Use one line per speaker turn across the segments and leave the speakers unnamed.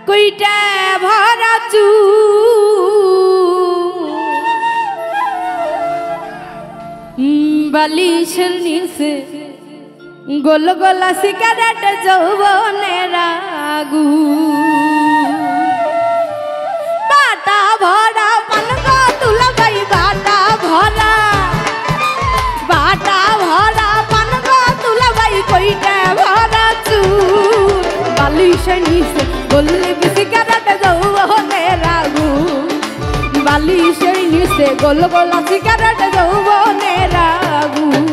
কইটা ভরা চু বালিশের নিচে গোল গোলা সিগারেট যৌবনের আগুন বাটা ভরা পানগা তুলা ভাই বাটা ভরা পানগা তুলা ভাই কইটা ভরা চু বালিশের নিচে গোলে সিগারেট যৌবনের আগুন বালিশের নিচে গোল গোলা সিগারেট যৌবনের আগুন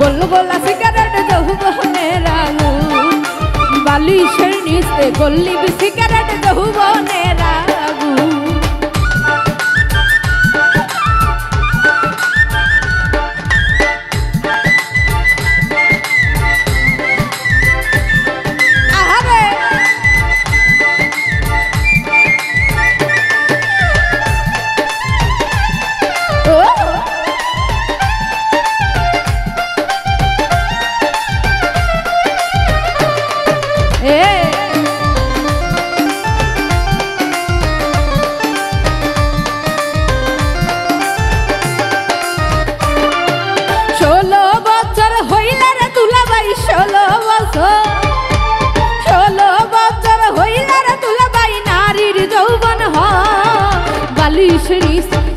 गोल गोला सिगारेट যৌবনের আগুন বালিশের নিচে গল্লি সিগারেট যৌবনের আগুন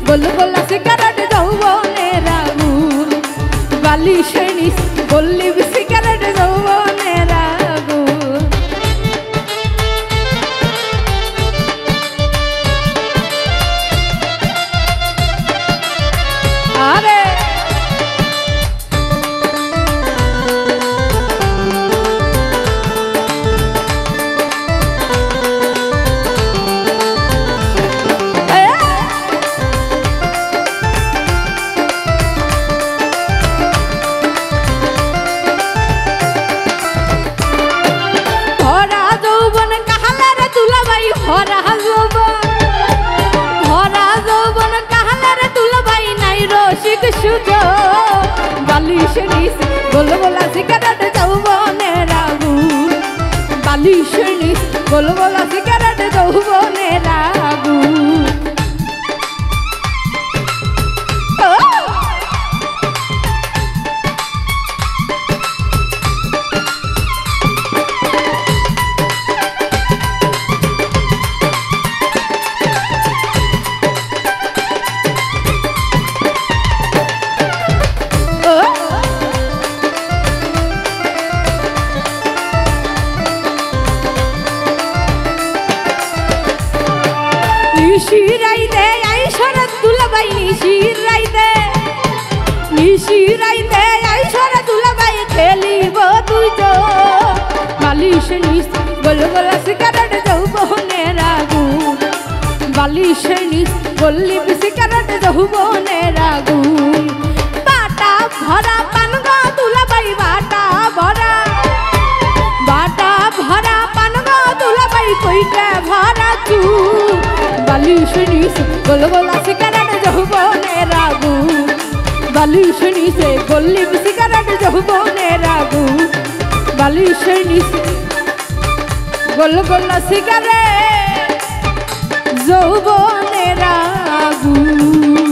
गोल गोला सिगारेट যৌবনের আগুন বালিশের নিচে গল্লি সিগারেট যৌবনের আগুন আরে বালিশের নিচে গোল গোলা সিগারেট যৌবনের আগুন বালিশের নিচে গোল গোলা সিগারেট যৌবনের আগুন নিশিরাই দে আই শরৎ দুলাভাই নিশিরাই দে আই শরৎ দুলাভাই খেলিব দুইজন বালিশের নিচে গোল গোলা সিগারেট যৌবনের আগুন বালিশের নিচে গল্লি সিগারেট যৌবনের আগুন বাটা ভরা পানগা দুলাভাই বাটা ভরা পানগা দুলাভাই কইটা ভরা চু বালিশের নিচে গোল গোলা সিগারেট যৌবনের আগুন বালিশের নিচে গল্লি সিগারেট যৌবনের আগুন বালিশের নিচে গোল গোলা সিগারেট যৌবনের আগুন।